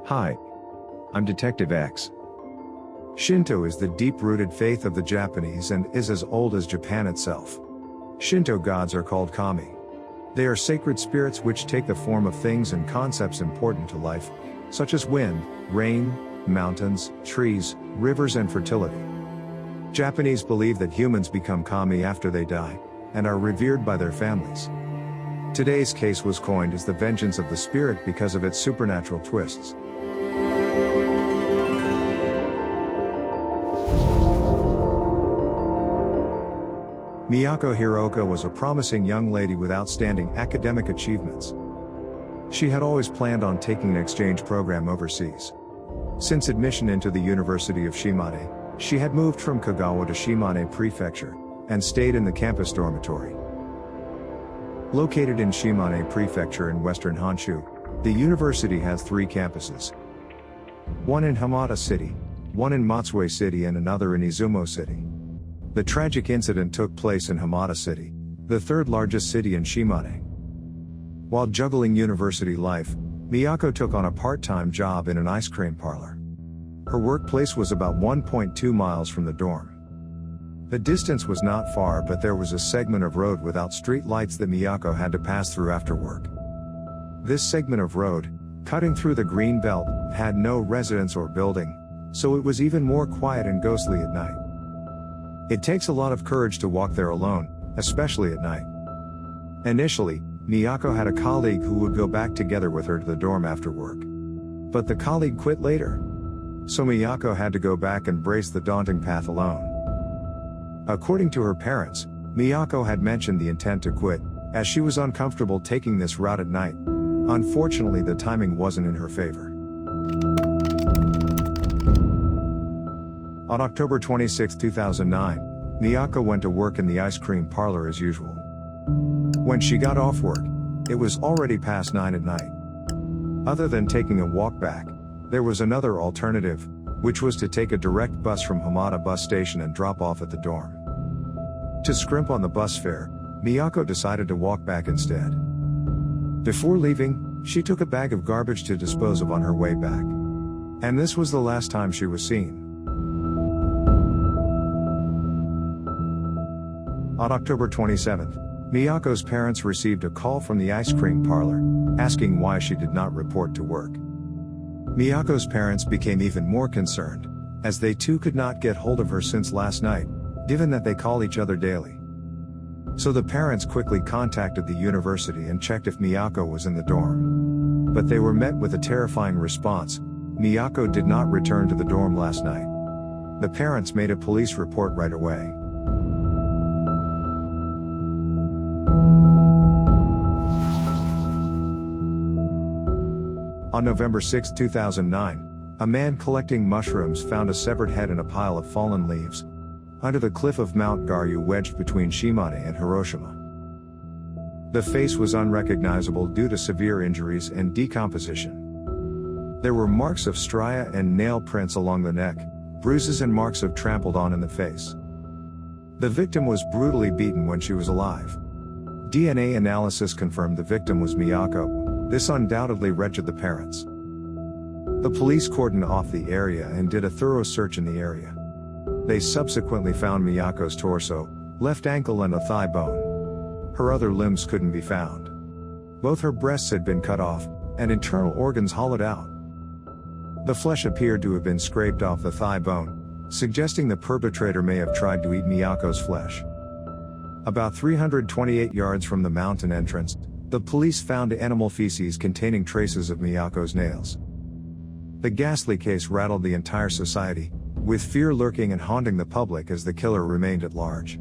Hi, I'm Detective X. Shinto is the deep-rooted faith of the Japanese and is as old as Japan itself. Shinto gods are called kami. They are sacred spirits which take the form of things and concepts important to life, such as wind, rain, mountains, trees, rivers and fertility. Japanese believe that humans become kami after they die, and are revered by their families. Today's case was coined as the vengeance of the spirit because of its supernatural twists. Miyako Hiroka was a promising young lady with outstanding academic achievements. She had always planned on taking an exchange program overseas. Since admission into the University of Shimane, she had moved from Kagawa to Shimane Prefecture, and stayed in the campus dormitory. Located in Shimane Prefecture in western Honshu, the university has 3 campuses. One in Hamada City, one in Matsue City and another in Izumo City. The tragic incident took place in Hamada City, the 3rd largest city in Shimane. While juggling university life, Miyako took on a part-time job in an ice cream parlor. Her workplace was about 1.2 miles from the dorm. The distance was not far, but there was a segment of road without street lights that Miyako had to pass through after work. This segment of road, cutting through the green belt, had no residence or building, so it was even more quiet and ghostly at night. It takes a lot of courage to walk there alone, especially at night. Initially, Miyako had a colleague who would go back together with her to the dorm after work. But the colleague quit later. So Miyako had to go back and brace the daunting path alone. According to her parents, Miyako had mentioned the intent to quit, as she was uncomfortable taking this route at night. Unfortunately, the timing wasn't in her favor. On October 26, 2009, Miyako went to work in the ice cream parlor as usual. When she got off work, it was already past 9 at night. Other than taking a walk back, there was another alternative, which was to take a direct bus from Hamada bus station and drop off at the dorm. To scrimp on the bus fare, Miyako decided to walk back instead. Before leaving, she took a bag of garbage to dispose of on her way back. And this was the last time she was seen. On October 27th, Miyako's parents received a call from the ice cream parlor, asking why she did not report to work. Miyako's parents became even more concerned, as they too could not get hold of her since last night, given that they call each other daily. So the parents quickly contacted the university and checked if Miyako was in the dorm. But they were met with a terrifying response: Miyako did not return to the dorm last night. The parents made a police report right away. On November 6, 2009, a man collecting mushrooms found a severed head in a pile of fallen leaves under the cliff of Mount Garyu wedged between Shimane and Hiroshima. The face was unrecognizable due to severe injuries and decomposition. There were marks of stria and nail prints along the neck, bruises and marks of trampled on in the face. The victim was brutally beaten when she was alive. DNA analysis confirmed the victim was Miyako. This undoubtedly wretched the parents. The police cordoned off the area and did a thorough search in the area. They subsequently found Miyako's torso, left ankle and a thigh bone. Her other limbs couldn't be found. Both her breasts had been cut off, and internal organs hollowed out. The flesh appeared to have been scraped off the thigh bone, suggesting the perpetrator may have tried to eat Miyako's flesh. About 328 yards from the mountain entrance, the police found animal feces containing traces of Miyako's nails. The ghastly case rattled the entire society, with fear lurking and haunting the public as the killer remained at large.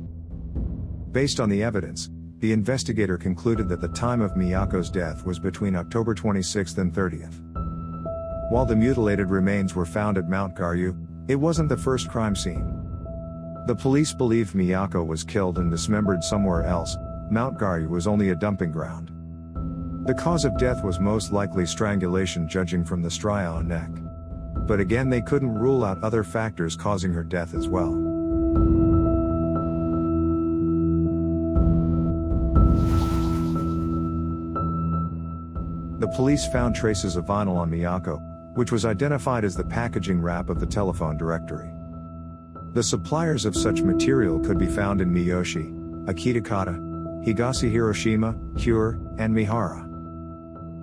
Based on the evidence, the investigator concluded that the time of Miyako's death was between October 26th and 30th. While the mutilated remains were found at Mount Garyu, it wasn't the first crime scene. The police believed Miyako was killed and dismembered somewhere else. Mount Garyu was only a dumping ground. The cause of death was most likely strangulation, judging from the stria on neck. But again, they couldn't rule out other factors causing her death as well. The police found traces of vinyl on Miyako, which was identified as the packaging wrap of the telephone directory. The suppliers of such material could be found in Miyoshi, Akitakata, Higashi Hiroshima, Kure, and Mihara.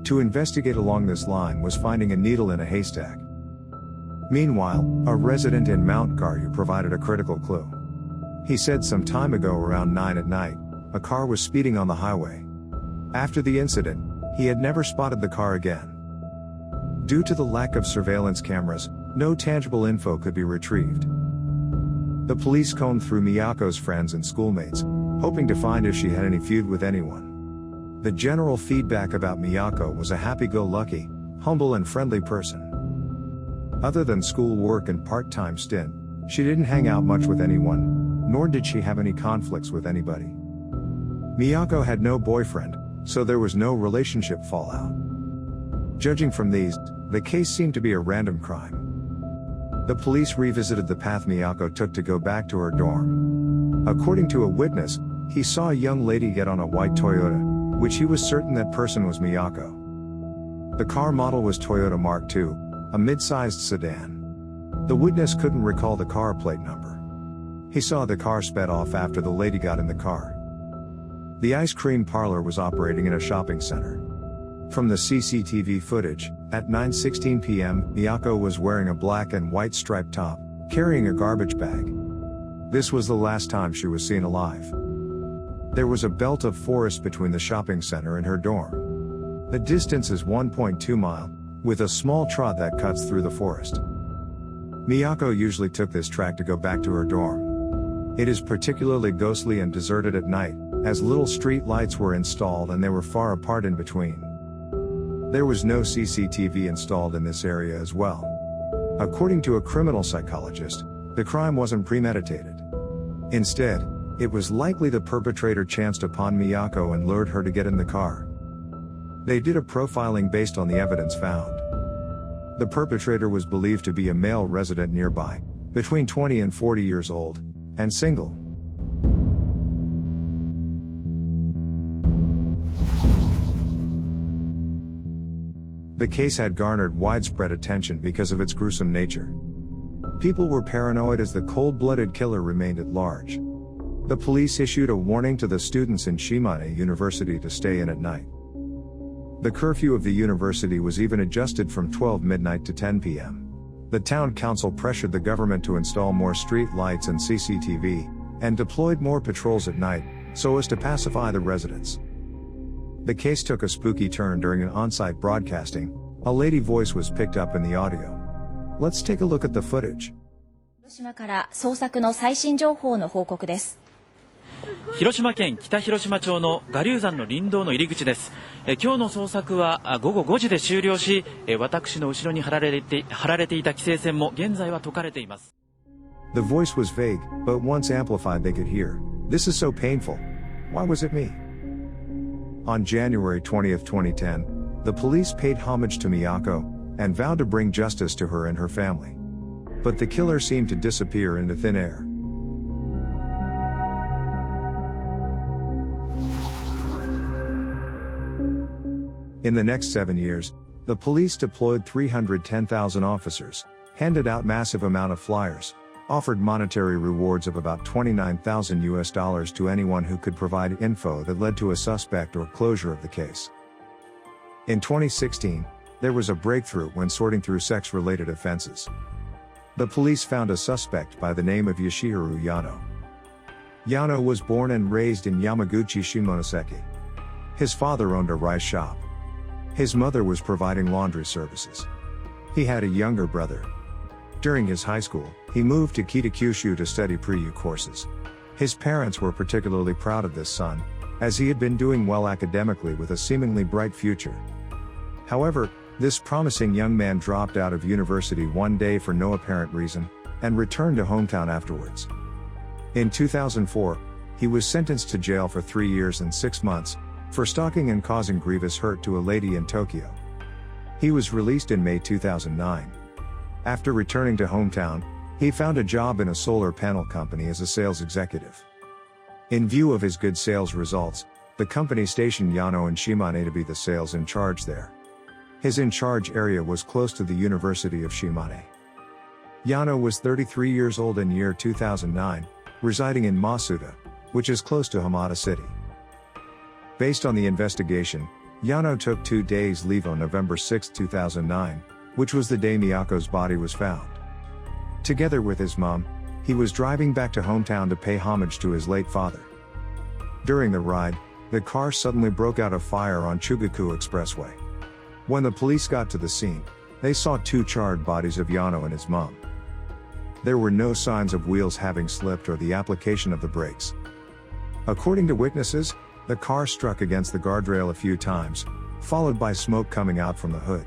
To investigate along this line was finding a needle in a haystack. Meanwhile, a resident in Mount Garyu provided a critical clue. He said some time ago around 9 at night, a car was speeding on the highway. After the incident, he had never spotted the car again. Due to the lack of surveillance cameras, no tangible info could be retrieved. The police combed through Miyako's friends and schoolmates, hoping to find if she had any feud with anyone. The general feedback about Miyako was a happy-go-lucky, humble and friendly person. Other than school work and part-time stint, she didn't hang out much with anyone, nor did she have any conflicts with anybody. Miyako had no boyfriend, so there was no relationship fallout. Judging from these, the case seemed to be a random crime. The police revisited the path Miyako took to go back to her dorm. According to a witness, he saw a young lady get on a white Toyota, which he was certain that person was Miyako. The car model was Toyota Mark II, a mid-sized sedan. The witness couldn't recall the car plate number. He saw the car sped off after the lady got in the car. The ice cream parlor was operating in a shopping center. From the CCTV footage, at 9:16 p.m., Miyako was wearing a black and white striped top, carrying a garbage bag. This was the last time she was seen alive. There was a belt of forest between the shopping center and her dorm. The distance is 1.2 miles, with a small trail that cuts through the forest. Miyako usually took this track to go back to her dorm. It is particularly ghostly and deserted at night, as little street lights were installed and they were far apart in between. There was no CCTV installed in this area as well. According to a criminal psychologist, the crime wasn't premeditated. Instead, it was likely the perpetrator chanced upon Miyako and lured her to get in the car. They did a profiling based on the evidence found. The perpetrator was believed to be a male resident nearby, between 20 and 40 years old, and single. The case had garnered widespread attention because of its gruesome nature. People were paranoid as the cold-blooded killer remained at large. The police issued a warning to the students in Shimane University to stay in at night. The curfew of the university was even adjusted from 12 midnight to 10 p.m. The town council pressured the government to install more street lights and CCTV, and deployed more patrols at night, so as to pacify the residents. The case took a spooky turn during an on-site broadcasting. A lady voice was picked up in the audio. Let's take a look at the footage. 広島から捜索の最新情報の報告です。広島県北広島町の我流山の林道の入り口です。今日の捜索は午後5時で終了し、私の後ろに張られていた規制線も現在は解かれています。The voice was vague, but once amplified they could hear. This is so painful. Why was it me? On January 20, 2010, the police paid homage to Miyako, and vowed to bring justice to her and her family. But the killer seemed to disappear into thin air. In the next 7 years, the police deployed 310,000 officers, handed out massive amount of flyers, offered monetary rewards of about $29,000 to anyone who could provide info that led to a suspect or closure of the case. In 2016, there was a breakthrough when sorting through sex-related offenses. The police found a suspect by the name of Yoshihiro Yano. Yano was born and raised in Yamaguchi Shimonoseki. His father owned a rice shop. His mother was providing laundry services. He had a younger brother. During his high school, he moved to Kitakyushu to study pre-U courses. His parents were particularly proud of this son, as he had been doing well academically with a seemingly bright future. However, this promising young man dropped out of university one day for no apparent reason, and returned to hometown afterwards. In 2004, he was sentenced to jail for 3 years and 6 months, for stalking and causing grievous hurt to a lady in Tokyo. He was released in May 2009. After returning to hometown, he found a job in a solar panel company as a sales executive. In view of his good sales results, the company stationed Yano and Shimane to be the sales in charge there. His in-charge area was close to the University of Shimane. Yano was 33 years old in year 2009, residing in Masuda, which is close to Hamada City. Based on the investigation, Yano took 2 days leave on November 6, 2009, which was the day Miyako's body was found. Together with his mom, he was driving back to hometown to pay homage to his late father. During the ride, the car suddenly broke out of fire on Chugaku Expressway. When the police got to the scene, they saw 2 charred bodies of Yano and his mom. There were no signs of wheels having slipped or the application of the brakes. According to witnesses, the car struck against the guardrail a few times, followed by smoke coming out from the hood.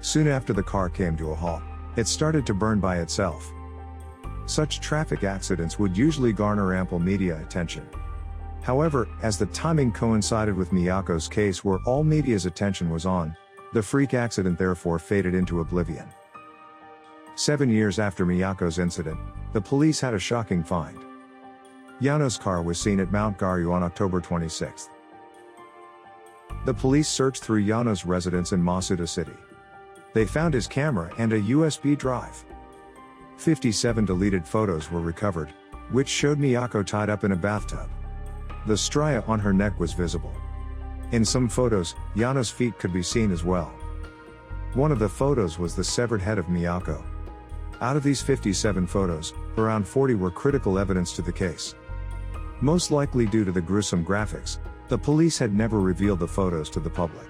Soon after the car came to a halt, it started to burn by itself. Such traffic accidents would usually garner ample media attention. However, as the timing coincided with Miyako's case where all media's attention was on, the freak accident therefore faded into oblivion. 7 years after Miyako's incident, the police had a shocking find. Yano's car was seen at Mount Garyu on October 26. The police searched through Yano's residence in Masuda City. They found his camera and a USB drive. 57 deleted photos were recovered, which showed Miyako tied up in a bathtub. The stria on her neck was visible. In some photos, Yano's feet could be seen as well. One of the photos was the severed head of Miyako. Out of these 57 photos, around 40 were critical evidence to the case. Most likely due to the gruesome graphics, the police had never revealed the photos to the public.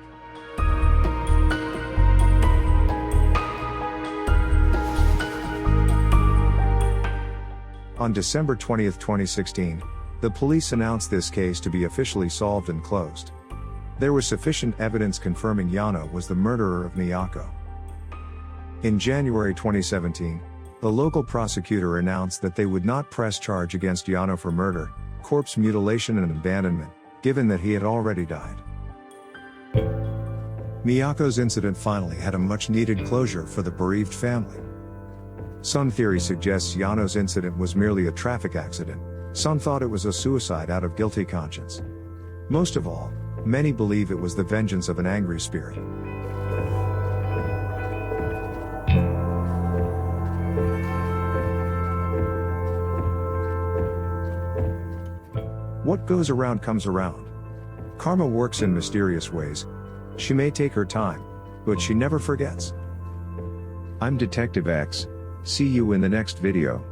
On December 20, 2016, the police announced this case to be officially solved and closed. There was sufficient evidence confirming Yano was the murderer of Miyako. In January 2017, the local prosecutor announced that they would not press charge against Yano for murder, corpse mutilation and abandonment, given that he had already died. Miyako's incident finally had a much-needed closure for the bereaved family. Some theory suggests Yano's incident was merely a traffic accident, some thought it was a suicide out of guilty conscience. Most of all, many believe it was the vengeance of an angry spirit. What goes around comes around. Karma works in mysterious ways. She may take her time, but she never forgets. I'm Detective X. See you in the next video.